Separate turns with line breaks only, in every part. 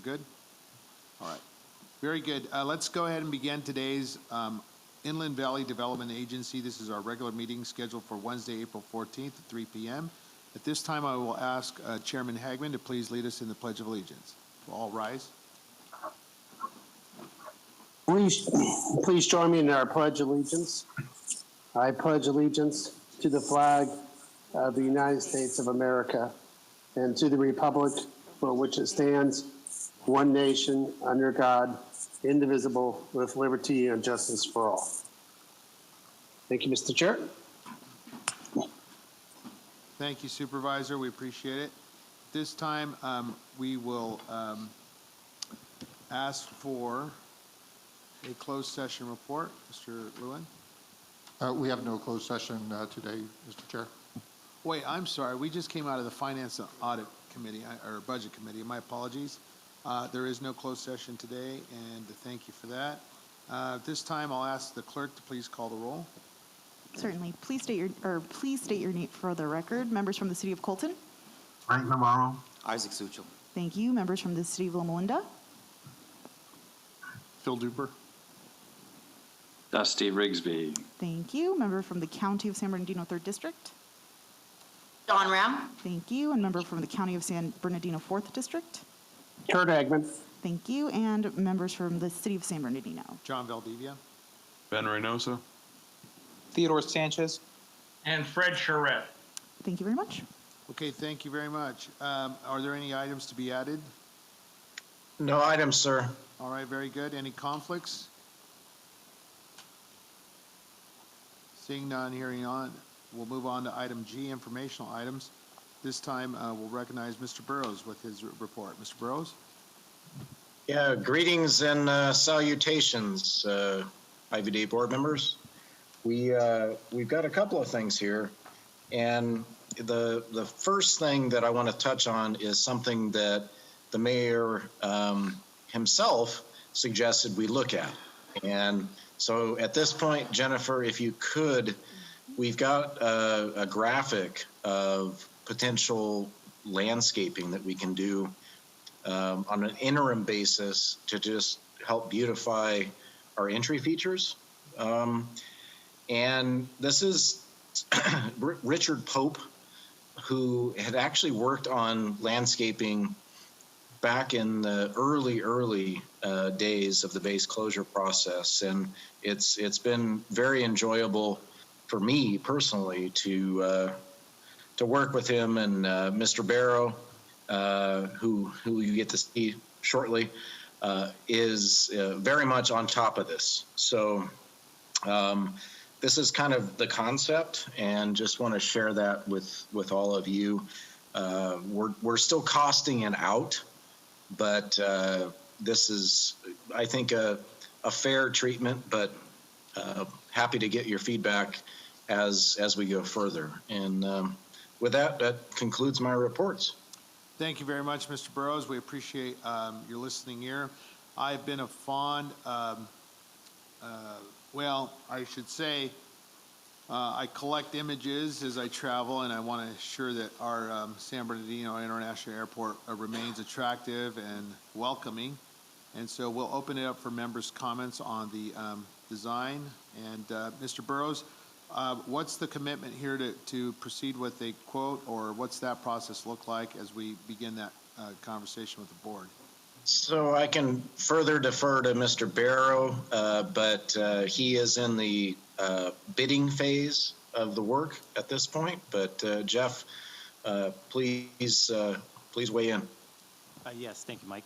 Good? All right. Very good. Let's go ahead and begin today's Inland Valley Development Agency. This is our regular meeting scheduled for Wednesday, April 14th at 3 p.m. At this time, I will ask Chairman Hagman to please lead us in the Pledge of Allegiance. We'll all rise.
Please join me in our Pledge of Allegiance. I pledge allegiance to the flag of the United States of America and to the republic for which it stands, one nation, under God, indivisible, with liberty and justice for all. Thank you, Mr. Chair.
Thank you, Supervisor. We appreciate it. This time, we will ask for a closed session report. Mr. Lewin?
We have no closed session today, Mr. Chair.
Wait, I'm sorry. We just came out of the Finance and Audit Committee, or Budget Committee. My apologies. There is no closed session today, and thank you for that. This time, I'll ask the clerk to please call the roll.
Certainly. Please state your name for the record. Members from the City of Colton.
Frank Navarro.
Isaac Suchel.
Thank you. Members from the City of Loma Linda.
Phil Duper.
Dusty Rigsby.
Thank you. Member from the County of San Bernardino 3rd District.
Dawn Ram.
Thank you. And member from the County of San Bernardino 4th District.
Kurt Hagman.
Thank you. And members from the City of San Bernardino.
John Valdivia.
Ben Reynosa.
Theodore Sanchez.
And Fred Charette.
Thank you very much.
Okay, thank you very much. Are there any items to be added?
No items, sir.
All right, very good. Any conflicts? Seeing none, hearing none, we'll move on to item G, informational items. This time, we'll recognize Mr. Burrows with his report. Mr. Burrows?
Yeah, greetings and salutations, IVDA board members. We've got a couple of things here, and the first thing that I want to touch on is something that the mayor himself suggested we look at. And so at this point, Jennifer, if you could, we've got a graphic of potential landscaping that we can do on an interim basis to just help beautify our entry features. And this is Richard Pope, who had actually worked on landscaping back in the early days of the base closure process, and it's been very enjoyable for me personally to work with him, and Mr. Barrow, who you get to see shortly, is very much on top of this. So this is kind of the concept, and just want to share that with all of you. We're still costing it out, but this is, I think, a fair treatment, but happy to get your feedback as we go further. And with that, that concludes my reports.
Thank you very much, Mr. Burrows. We appreciate your listening ear. I've been a fond, well, I should say, I collect images as I travel, and I want to ensure that our San Bernardino International Airport remains attractive and welcoming. And so we'll open it up for members' comments on the design. And Mr. Burrows, what's the commitment here to proceed with a quote, or what's that process look like as we begin that conversation with the board?
So I can further defer to Mr. Barrow, but he is in the bidding phase of the work at this point. But Jeff, please weigh in.
Yes, thank you, Mike.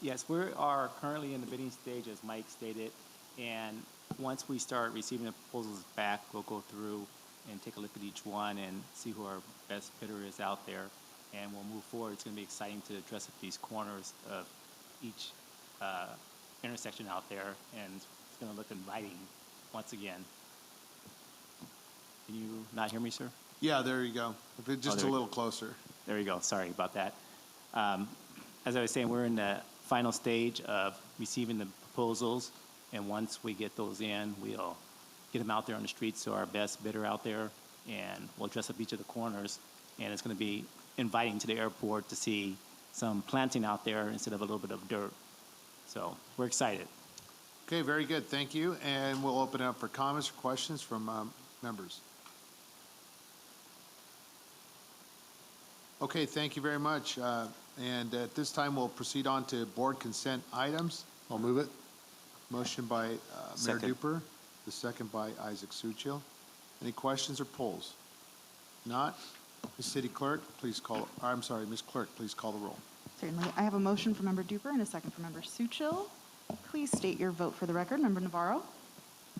Yes, we are currently in the bidding stage, as Mike stated, and once we start receiving the proposals back, we'll go through and take a look at each one and see who our best bidder is out there, and we'll move forward. It's going to be exciting to dress up these corners of each intersection out there, and it's going to look inviting once again. Can you not hear me, sir?
Yeah, there you go. If it's just a little closer.
There you go. Sorry about that. As I was saying, we're in the final stage of receiving the proposals, and once we get those in, we'll get them out there on the street, so our best bidder out there, and we'll dress up each of the corners, and it's going to be inviting to the airport to see some planting out there instead of a little bit of dirt. So we're excited.
Okay, very good. Thank you. And we'll open it up for comments or questions from members. Okay, thank you very much. And at this time, we'll proceed on to board consent items.
I'll move it.
Motion by Mayor
Second.
Duper, the second by Isaac Suchil. Any questions or polls? Not? Ms. City Clerk, please call, I'm sorry, Ms. Clerk, please call the roll.
Certainly. I have a motion for Member Duper and a second for Member Suchil. Please state your vote for the record. Member Navarro?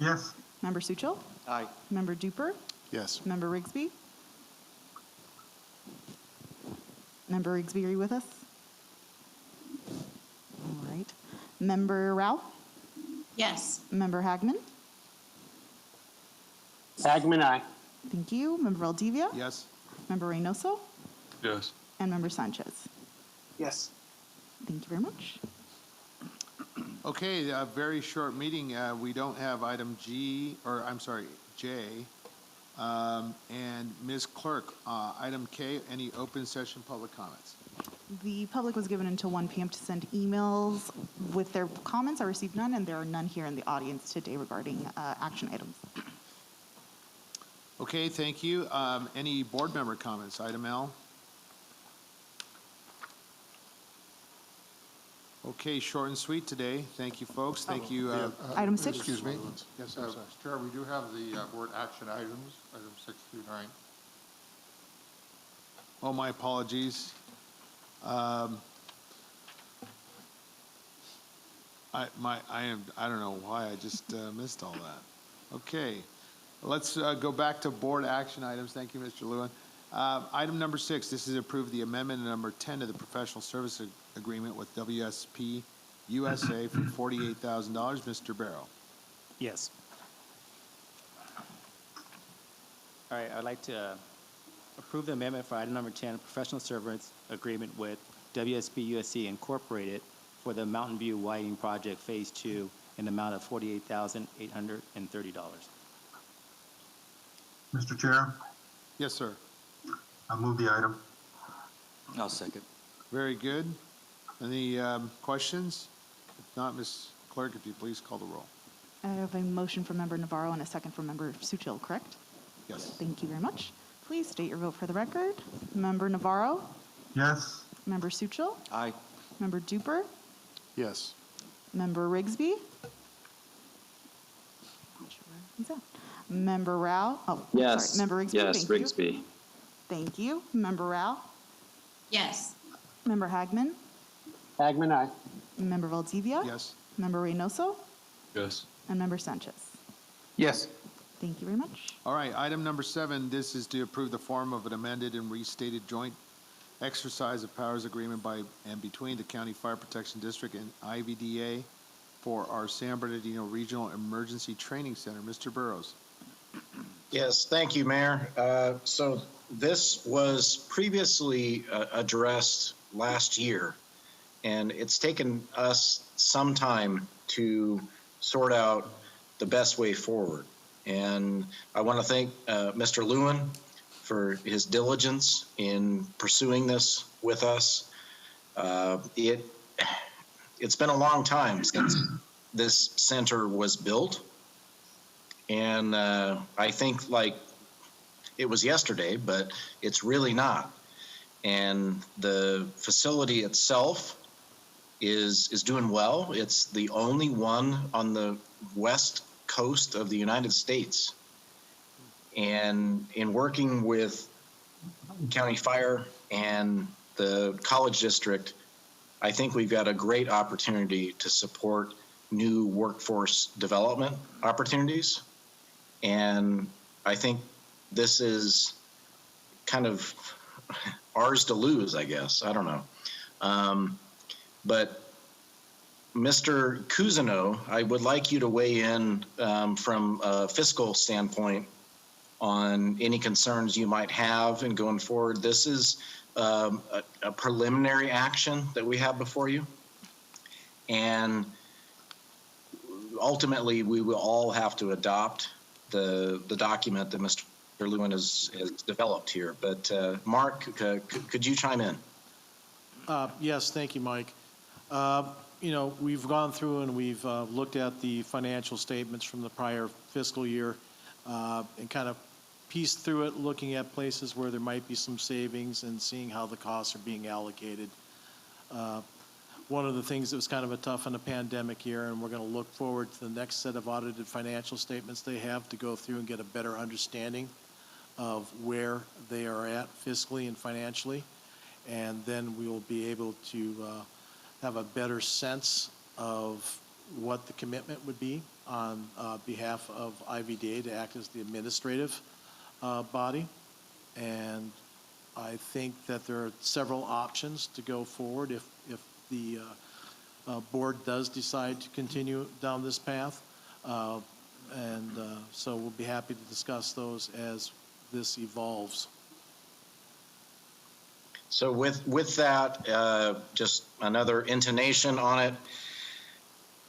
Yes.
Member Suchil?
Aye.
Member Duper?
Yes.
Member Rigsby? Member Rigsby, are you with us? All right. Member Rao?
Yes.
Member Hagman?
Hagman, aye.
Thank you. Member Valdivia?
Yes?
Member Reynoso?
Yes.
And Member Sanchez?
Yes.
Thank you very much.
Okay, a very short meeting. We don't have item J. And Ms. Clerk, item K, any open session public comments?
The public was given until 1 p.m. to send emails with their comments. I received none, and there are none here in the audience today regarding action items.
Okay, thank you. Any board member comments? Item L. Okay, short and sweet today. Thank you, folks. Thank you.
Item 6.
Excuse me.
Yes, I'm sorry.
Chair, we do have the board action items, items 6 through 9.
Oh, my apologies. I don't know why I just missed all that. Okay, let's go back to board action items. Thank you, Mr. Lewin. Item number 6, this is approve the amendment number 10 to the professional service agreement with WSP USA for $48,000. Mr. Barrow.
Yes. All right, I'd like to approve the amendment for item number 10, professional service agreement with WSP USC Incorporated for the Mountain View Widening Project Phase 2 in the amount of $48,830.
Mr. Chair,
Yes, sir.
I move the item.
I'll second.
Very good. Any questions? If not, Ms. Clerk, if you please call the roll.
I have a motion from Member Navarro and a second from Member Suchil, correct?
Yes.
Thank you very much. Please state your vote for the record. Member Navarro?
Yes.
Member Suchil?
Aye.
Member Duper?
Yes.
Member Rigsby? Not sure where he's at. Member Rao? Oh,
Yes.
sorry. Member Rigsby?
Yes,
Thank you.
Rigsby.
Thank you. Member Rao?
Yes.
Member Hagman?
Hagman, aye.
Member Valdivia?
Yes.
Member Reynoso?
Yes.
And Member Sanchez?
Yes.
Thank you very much.
All right, item number 7, this is to approve the form of an amended and restated joint exercise of powers agreement by and between the County Fire Protection District and IVDA for our San Bernardino Regional Emergency Training Center. Mr. Burrows.
Yes, thank you, Mayor. So this was previously addressed last year, and it's taken us some time to sort out the best way forward. And I want to thank Mr. Lewin for his diligence in pursuing this with us. It's been a long time since this center was built. And I think like it was yesterday, but it's really not. And the facility itself is doing well. It's the only one on the west coast of the United States. And in working with County Fire and the College District, I think we've got a great opportunity to support new workforce development opportunities. And I think this is kind of ours to lose, I guess. I don't know. But Mr. Cousineau, I would like you to weigh in from a fiscal standpoint on any concerns you might have in going forward. This is a preliminary action that we have before you. And ultimately, we will all have to adopt the document that Mr. Lewin has developed here. But Mark, could you chime in?
Yes, thank you, Mike. We've gone through and we've looked at the financial statements from the prior fiscal year and kind of pieced through it, looking at places where there might be some savings and seeing how the costs are being allocated. One of the things that was kind of a tough in a pandemic year, and we're going to look forward to the next set of audited financial statements they have to go through and get a better understanding of where they are at fiscally and financially. And then we will be able to have a better sense of what the commitment would be on behalf of IVDA to act as the administrative body. And I think that there are several options to go forward if the board does decide to continue down this path. So we'll be happy to discuss those as this evolves.
So with that, just another intonation on it.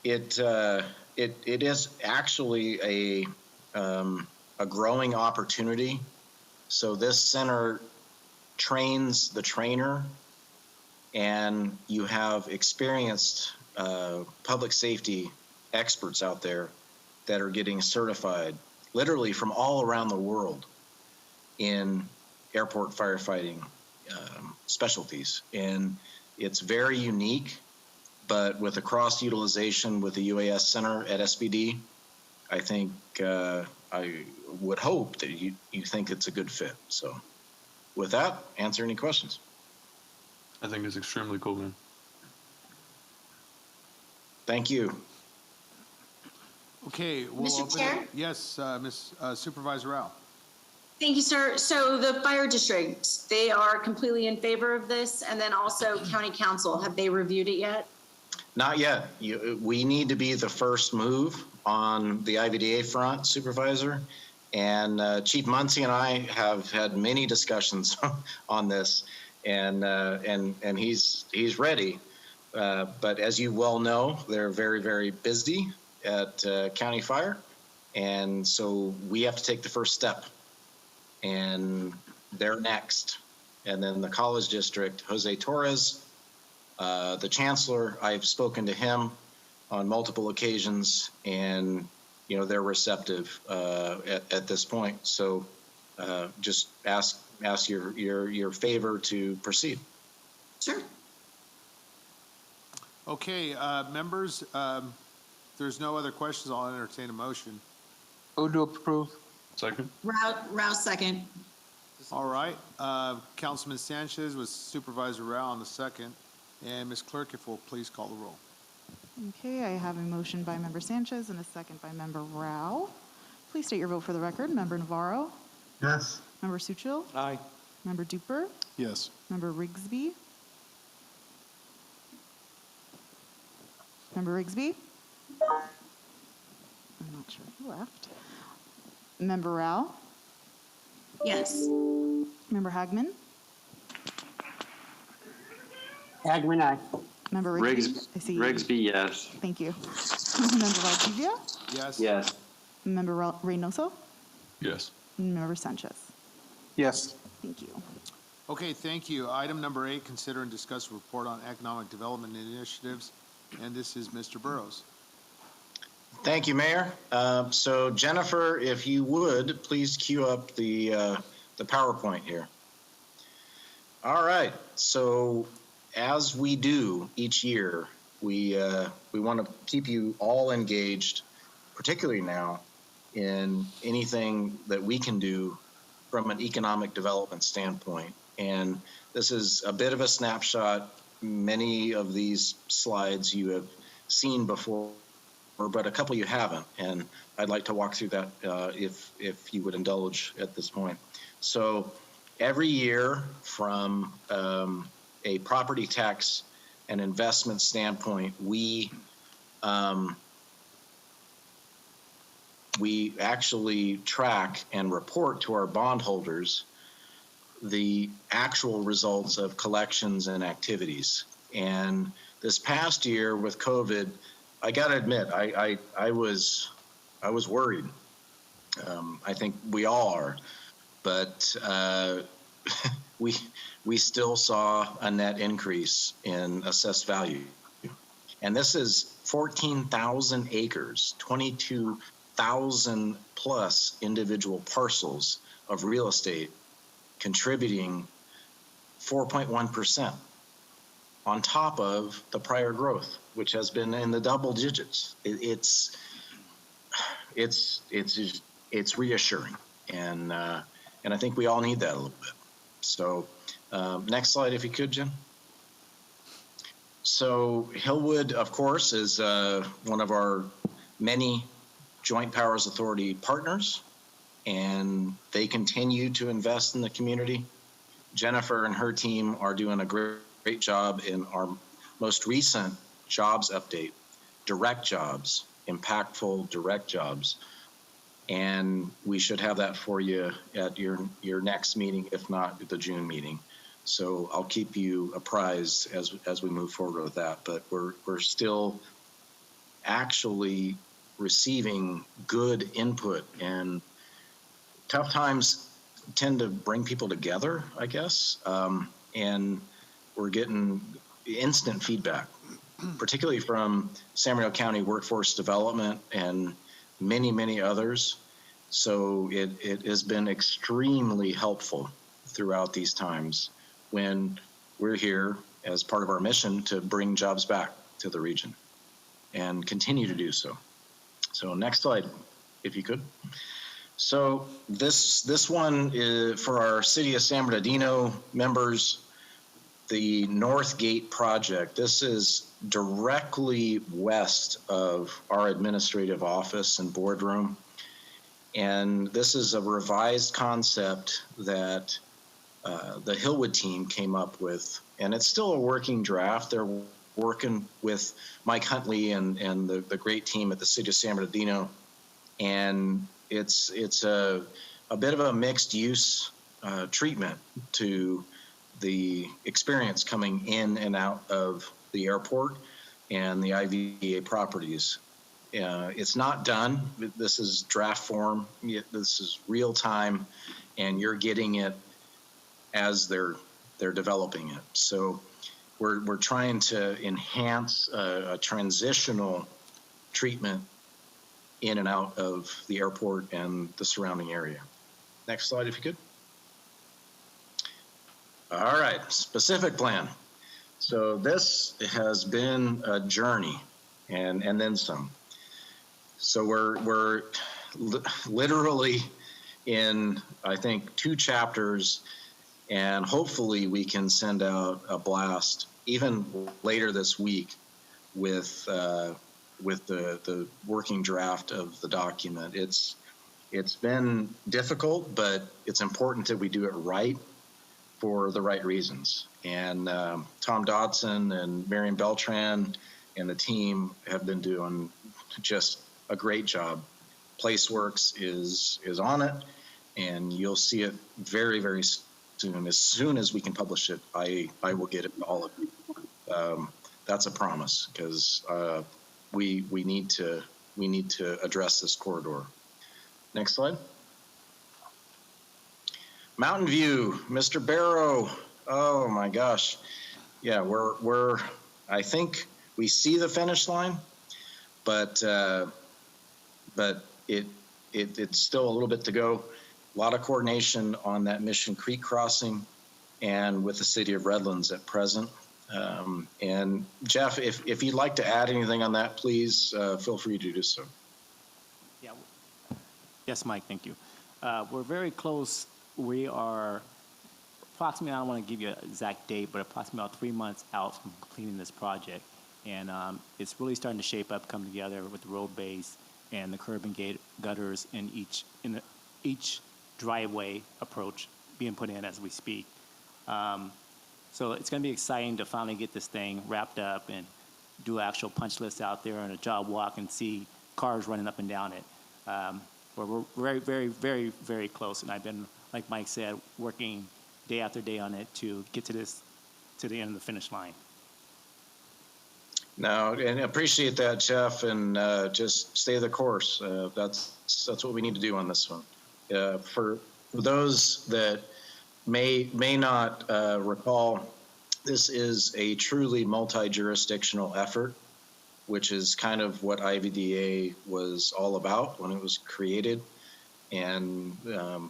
It is actually a growing opportunity. So this center trains the trainer, and you have experienced public safety experts out there that are getting certified literally from all around the world in airport firefighting specialties. And it's very unique, but with the cross utilization with the UAS Center at SBD, I think I would hope that you think it's a good fit. So with that, answer any questions.
I think it's extremely cool, man.
Thank you.
Okay. We'll
Mr.
open
Chair?
it. Yes, Ms. Supervisor Rao.
Thank you, sir. So the fire district, they are completely in favor of this, and then also county council, have they reviewed it yet?
Not yet. We need to be the first move on the IVDA front, Supervisor. And Chief Muncie and I have had many discussions on this, and he's ready. But as you well know, they're very, very busy at County Fire, and so we have to take the first step. And they're next. And then the college district, Jose Torres, the chancellor, I've spoken to him on multiple occasions, and they're receptive at this point. So just ask your favor to proceed.
Sure.
Okay, members, there's no other questions. I'll entertain a motion.
Move to approve.
Second?
Rouse second.
All right. Councilman Sanchez with Supervisor Rao on the second. And Ms. Clerk, if we'll please call the roll.
Okay, I have a motion by Member Sanchez and a second by Member Rao. Please state your vote for the record. Member Navarro?
Yes.
Member Suchil?
Aye.
Member Duper?
Yes.
Member Rigsby? Member Rigsby? I'm not sure who left. Member Rao?
Yes.
Member Hagman?
Hagman, aye.
Member Rigsby? I see.
Rigsby, yes.
Thank you. Member Valdivia?
Yes?
Yes.
Member Reynoso?
Yes.
Member Sanchez?
Yes.
Thank you.
Okay, thank you. Item number 8, consider and discuss a report on economic development initiatives. And this is Mr. Burrows.
Thank you, Mayor. So Jennifer, if you would, please queue up the PowerPoint here. All right. So as we do each year, we want to keep you all engaged, particularly now, in anything that we can do from an economic development standpoint. And this is a bit of a snapshot. Many of these slides you have seen before, but a couple you haven't, and I'd like to walk through that if you would indulge at this point. So every year from a property tax and investment standpoint, we actually track and report to our bondholders the actual results of collections and activities. And this past year with COVID, I got to admit, I was worried. I think we all are, but we still saw a net increase in assessed value. And this is 14,000 acres, 22,000 plus individual parcels of real estate contributing 4.1% on top of the prior growth, which has been in the double digits. It's reassuring, and I think we all need that a little bit. So next slide, if you could, Jim. So Hillwood, of course, is one of our many Joint Powers Authority partners, and they continue to invest in the community. Jennifer and her team are doing a great job in our most recent jobs update, direct jobs, impactful direct jobs. And we should have that for you at your next meeting, if not the June meeting. So I'll keep you apprised as we move forward with that. But we're still actually receiving good input, and tough times tend to bring people together, I guess. And we're getting instant feedback, particularly from San Bernardino County Workforce Development and many, many others. So it has been extremely helpful throughout these times when we're here as part of our mission to bring jobs back to the region and continue to do so. So next slide, if you could. So this one is for our City of San Bernardino members, the North Gate project. This is directly west of our administrative office and boardroom. And this is a revised concept that the Hillwood team came up with. And it's still a working draft. They're working with Mike Huntley and the great team at the City of San Bernardino. And it's a bit of a mixed use treatment to the experience coming in and out of the airport and the IVDA properties. It's not done. This is draft form. This is real time, and you're getting it as they're developing it. So we're trying to enhance a transitional treatment in and out of the airport and the surrounding area. Next slide, if you could. All right, specific plan. So this has been a journey and then some. So we're literally in, I think, 2 chapters, and hopefully we can send out a blast even later this week with the working draft of the document. It's been difficult, but it's important that we do it right for the right reasons. And Tom Dodson and Marion Beltran and the team have been doing just a great job. PlaceWorks is on it, and you'll see it very, very soon. As soon as we can publish it, I will get it to all of you. That's a promise, because we need to address this corridor. Next slide. Mountain View, Mr. Barrow. Oh my gosh. Yeah, we're I think we see the finish line, but it's still a little bit to go. A lot of coordination on that Mission Creek crossing and with the city of Redlands at present. And Jeff, if you'd like to add anything on that, please feel free to do so.
Yeah. Yes, Mike, thank you. We're very close. We are approximately, I don't want to give you an exact date, but approximately about 3 months out from completing this project. And it's really starting to shape up, come together with the road base and the curb and gutters in each driveway approach being put in as we speak. So it's going to be exciting to finally get this thing wrapped up and do actual punch lists out there on a job walk and see cars running up and down it. We're very, very, very, very close. And I've been, like Mike said, working day after day on it to get to the end of the finish line.
No, and appreciate that, Jeff, and just stay the course. That's what we need to do on this one. For those that may not recall, this is a truly multi-jurisdictional effort, which is kind of what IVDA was all about when it was created. And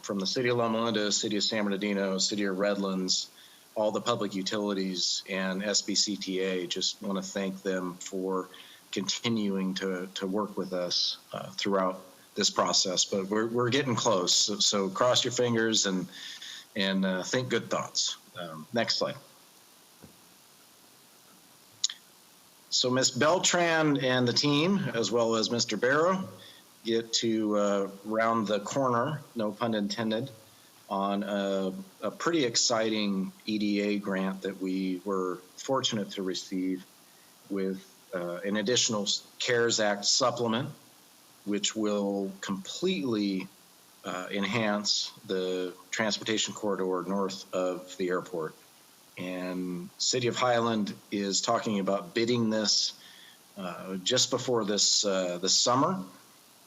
from the city of Loma Linda, city of San Bernardino, city of Redlands, all the public utilities and SBCTA, just want to thank them for continuing to work with us throughout this process. But we're getting close, so cross your fingers and think good thoughts. Next slide. So Ms. Beltran and the team, as well as Mr. Barrow, get to round the corner, no pun intended, on a pretty exciting EDA grant that we were fortunate to receive with an additional CARES Act supplement, which will completely enhance the transportation corridor north of the airport. And City of Highland is talking about bidding this just before this summer,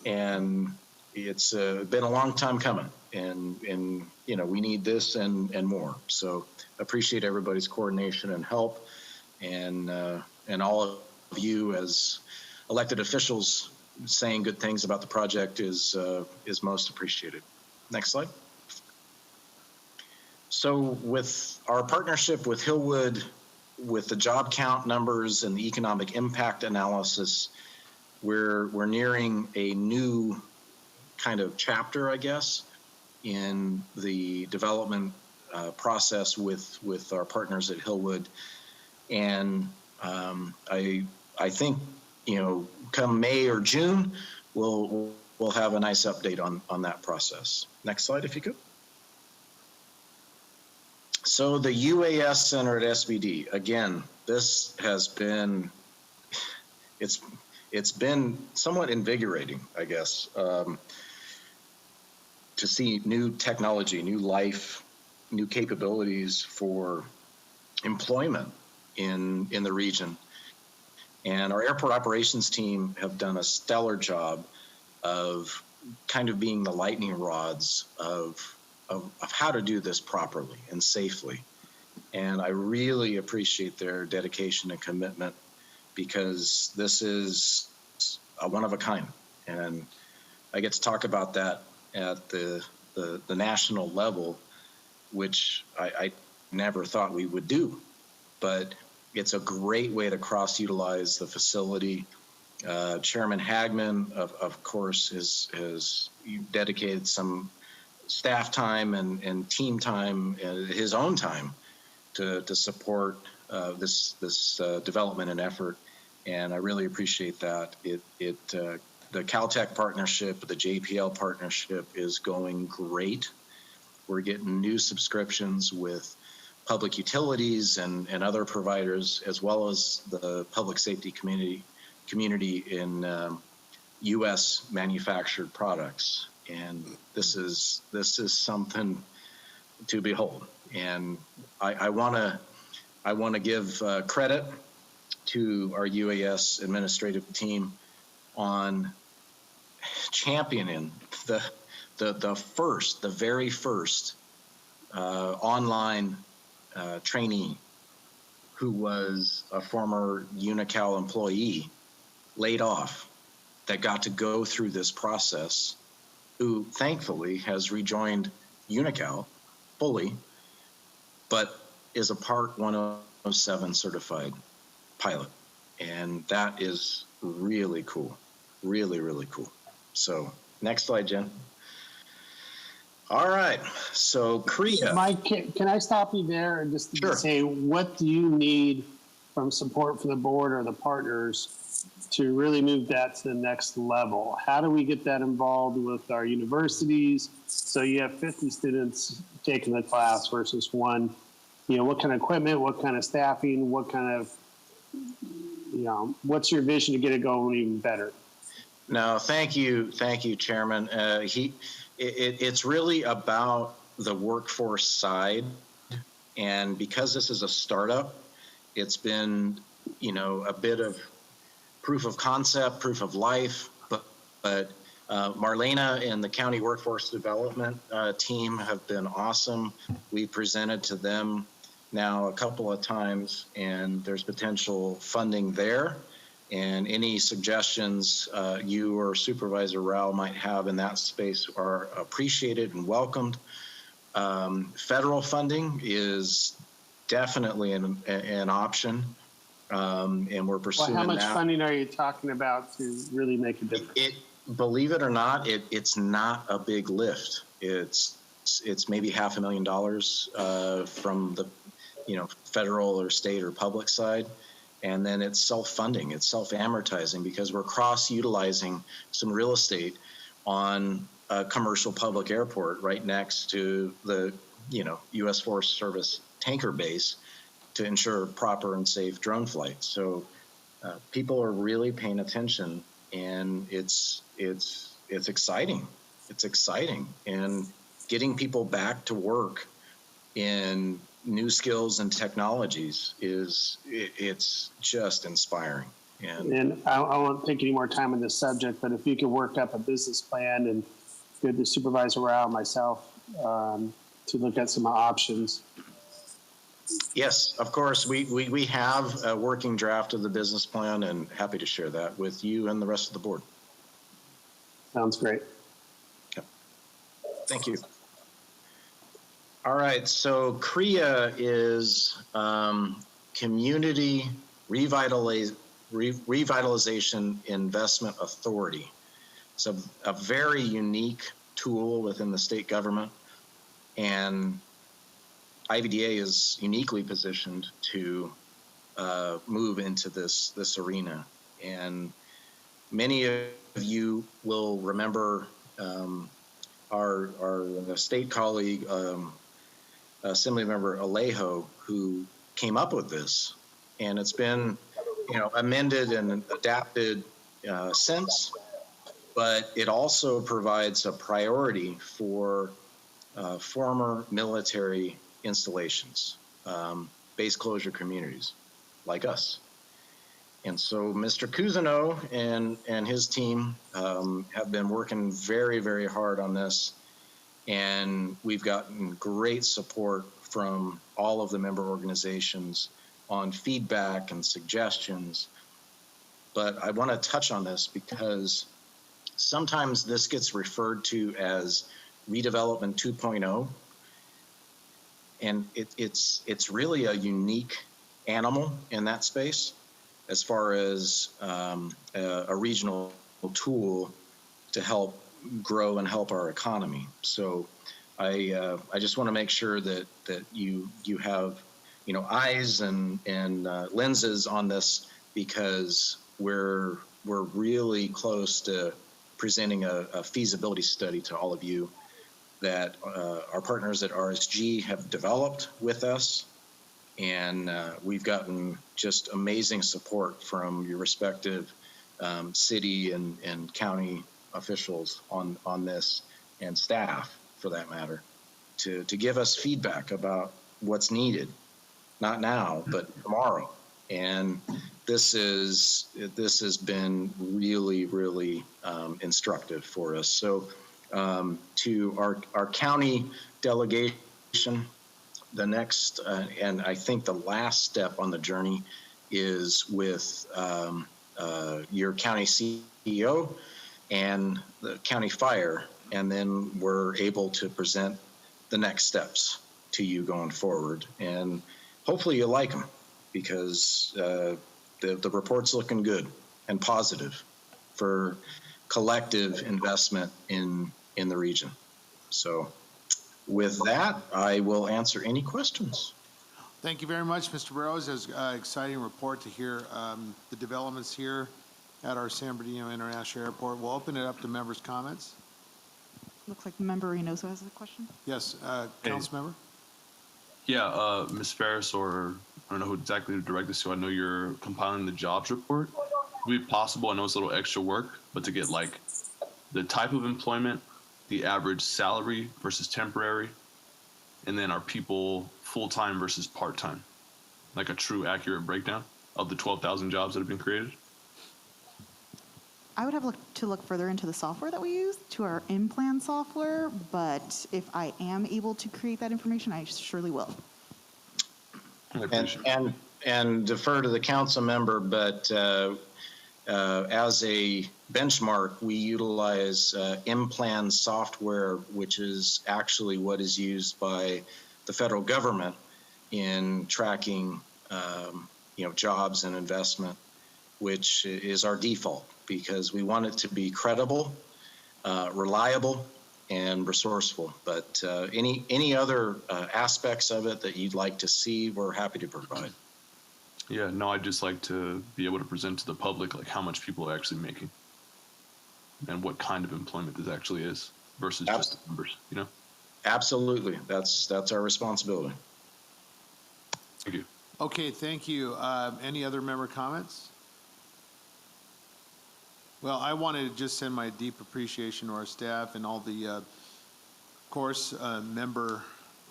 and it's been a long time coming, and you know, we need this and more. So appreciate everybody's coordination and help, and all of you as elected officials saying good things about the project is most appreciated. Next slide. So with our partnership with Hillwood, with the job count numbers and the economic impact analysis, we're nearing a new kind of chapter, I guess, in the development process with our partners at Hillwood. And I think, you know, come May or June, we'll have a nice update on that process. Next slide, if you could. So the UAS Center at SBD, again, this has been, it's been somewhat invigorating, I guess, to see new technology, new life, new capabilities for employment in the region. And our airport operations team have done a stellar job of kind of being the lightning rods of how to do this properly and safely. And I really appreciate their dedication and commitment, because this is a one of a kind. And I get to talk about that at the national level, which I never thought we would do. But it's a great way to cross-utilize the facility. Chairman Hagman, of course, has dedicated some staff time and team time, his own time, to support this development and effort, and I really appreciate that. The Caltech partnership, the JPL partnership is going great. We're getting new subscriptions with public utilities and other providers, as well as the public safety community in U.S. manufactured products. And this is something to behold. And I want to give credit to our UAS administrative team on championing the very first online trainee who was a former Unical employee laid off, that got to go through this process, who thankfully has rejoined Unical fully, but is a Part 107 certified pilot. And that is really cool, really, really cool. So next slide, Jen. All right, so Korea.
Mike, can I stop you there and just
Sure.
say, what do you need from support from the board or the partners to really move that to the next level? How do we get that involved with our universities? So you have 50 students taking the class versus one. You know, what kind of equipment, what kind of staffing, what kind of, you know, what's your vision to get it going even better?
No, thank you, Chairman. It's really about the workforce side, and because this is a startup, it's been, you know, a bit of proof of concept, proof of life, but Marlena and the county workforce development team have been awesome. We presented to them now a couple of times, and there's potential funding there. And any suggestions you or Supervisor Rao might have in that space are appreciated and welcomed. Federal funding is definitely an option, and we're
Well,
pursuing
how much
that.
funding are you talking about to really make a difference?
Believe it or not, it's not a big lift. It's maybe $500,000 from the federal or state or public side, and then it's self-funding, it's self-amortizing, because we're cross-utilizing some real estate on a commercial public airport right next to the U.S. Forest Service tanker base to ensure proper and safe drone flights. So people are really paying attention, and it's exciting. It's exciting, and getting people back to work in new skills and technologies it's just inspiring.
And I won't take any more time on this subject, but if you could work up a business plan and get the Supervisor Rao and myself to look at some options.
Yes, of course. We have a working draft of the business plan, and happy to share that with you and the rest of the board.
Sounds great.
Okay. Thank you. All right, so CREA is Community Revitalization Investment Authority. It's a very unique tool within the state government, and IVDA is uniquely positioned to move into this arena. And many of you will remember our state colleague, Assemblymember Alejo, who came up with this, and it's been amended and adapted since, but it also provides a priority for former military installations, base closure communities like us. And so Mr. Cousineau and his team have been working very, very hard on this, and we've gotten great support from all of the member organizations on feedback and suggestions. But I want to touch on this because sometimes this gets referred to as redevelopment 2.0, and it's really a unique animal in that space as far as a regional tool to help grow and help our economy. So I just want to make sure that you have eyes and lenses on this, because we're really close to presenting a feasibility study to all of you that our partners at RSG have developed with us, and we've gotten just amazing support from your respective city and county officials on this, and staff for that matter, to give us feedback about what's needed, not now but tomorrow. And this has been really, really instructive for us. So to our county delegation, the next and I think the last step on the journey is with your county CEO and the county fire, and then we're able to present the next steps to you going forward. And hopefully you like them, because the report's looking good and positive for collective investment in the region. So with that, I will answer any questions.
Thank you very much, Mr. Burrows. It was an exciting report to hear the developments here at our San Bernardino International Airport. We'll open it up to members' comments.
Looks like Member Reynoso has a question.
Yes, council member.
Yeah, Ms. Ferris, or I don't know who exactly to direct this to. I know you're compiling the jobs report. Would it be possible, I know it's a little extra work, but to get like the type of employment, the average salary versus temporary, and then are people full-time versus part-time? Like a true accurate breakdown of the 12,000 jobs that have been created?
I would have to look further into the software that we use, to our in-plan software, but if I am able to create that information, I surely will.
I appreciate it.
And defer to the council member, but as a benchmark, we utilize in-plan software, which is actually what is used by the federal government in tracking, jobs and investment, which is our default because we want it to be credible, reliable, and resourceful. But any other aspects of it that you'd like to see, we're happy to provide.
Yeah, no, I'd just like to be able to present to the public like how much people are actually making and what kind of employment this actually is versus just the numbers,
Absolutely. That's our responsibility.
Thank you.
Okay, thank you. Any other member comments? Well, I wanted to just send my deep appreciation to our staff and all the,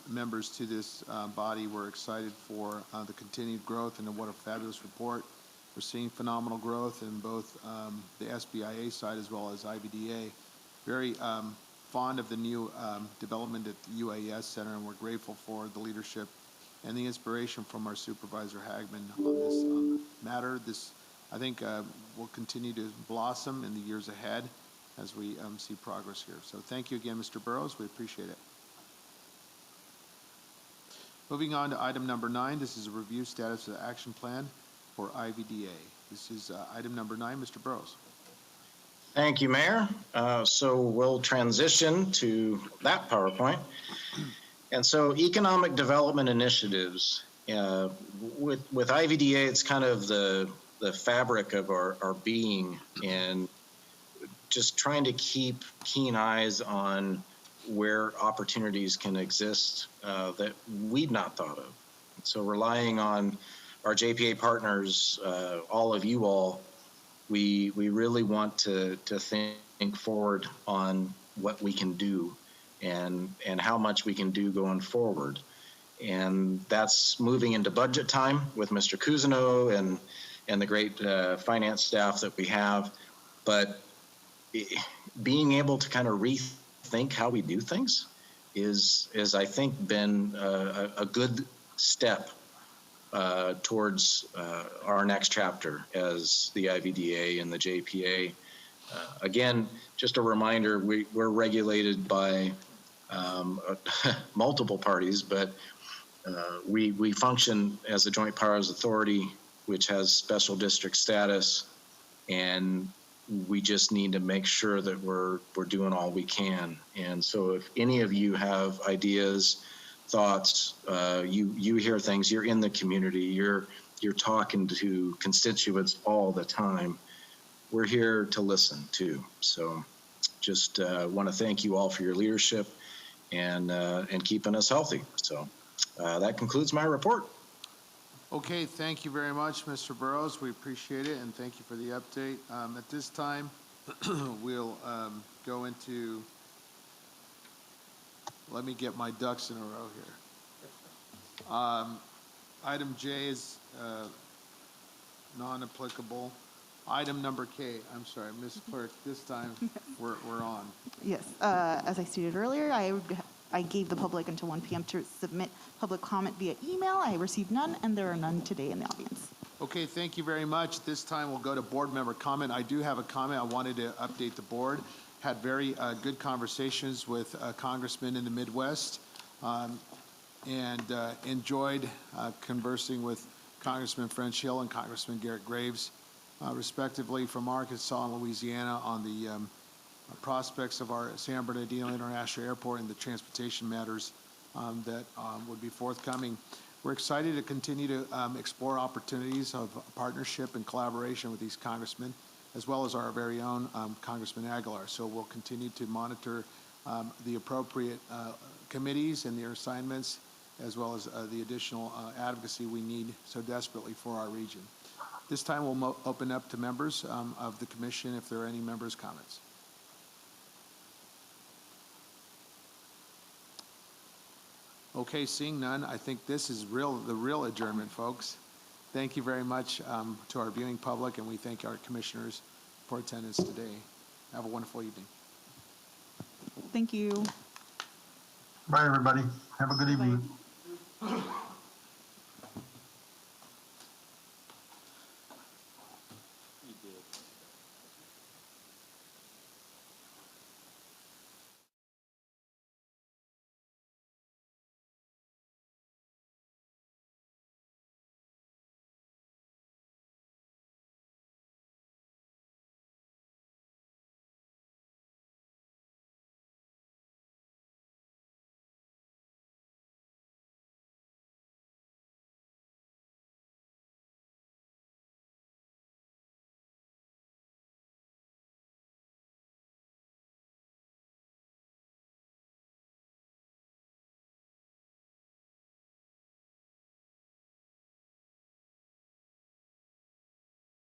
members to this body. We're excited for the continued growth, and what a fabulous report. We're seeing phenomenal growth in both the SBIA side as well as IVDA. Very fond of the new development at the UAS Center, and we're grateful for the leadership and the inspiration from our Supervisor Hagman on this matter. This, I think, will continue to blossom in the years ahead as we see progress here. So thank you again, Mr. Burrows. We appreciate it. Moving on to item number 9, this is a review status of the action plan for IVDA. This is item number 9, Mr. Burrows.
Thank you, Mayor. So we'll transition to that PowerPoint. And so economic development initiatives, with IVDA, it's kind of the fabric of our being, and just trying to keep keen eyes on where opportunities can exist that we've not thought of. So relying on our JPA partners, all of you all, we really want to think forward on what we can do and how much we can do going forward. And that's moving into budget time with Mr. Cousineau and the great finance staff that we have. But being able to kind of rethink how we do things is I think, been a good step towards our next chapter as the IVDA and the JPA. Again, just a reminder, we're regulated by multiple parties, but we function as a joint powers authority, which has special district status, and we just need to make sure that we're doing all we can. And so if any of you have ideas, thoughts, you hear things, you're in the community, you're talking to constituents all the time, we're here to listen too. So just want to thank you all for your leadership and keeping us healthy. So that concludes my report.
Okay, thank you very much, Mr. Burrows. We appreciate it, and thank you for the update. At this time, we'll go into, let me get my ducks in a row here. Item J is non-applicable. Item number K, I'm sorry, Ms. Clerk, this time we're on.
Yes, as I stated earlier, I gave the public until 1 p.m. to submit public comment via email. I received none, and there are none today in the audience.
Okay, thank you very much. This time we'll go to board member comment. I do have a comment. I wanted to update the board. Had very good conversations with congressmen in the Midwest, and enjoyed conversing with Congressman French Hill and Congressman Garrett Graves, respectively, from Arkansas and Louisiana on the prospects of our San Bernardino International Airport and the transportation matters that would be forthcoming. We're excited to continue to explore opportunities of partnership and collaboration with these congressmen, as well as our very own Congressman Aguilar. So we'll continue to monitor the appropriate committees and their assignments, as well as the additional advocacy we need so desperately for our region. This time we'll open up to members of the commission if there are any members' comments. Okay, seeing none, I think this is the real adjournment, folks. Thank you very much to our viewing public, and we thank our commissioners for attendance today. Have a wonderful evening.
Thank you.
Bye, everybody. Have a good
Bye.
evening.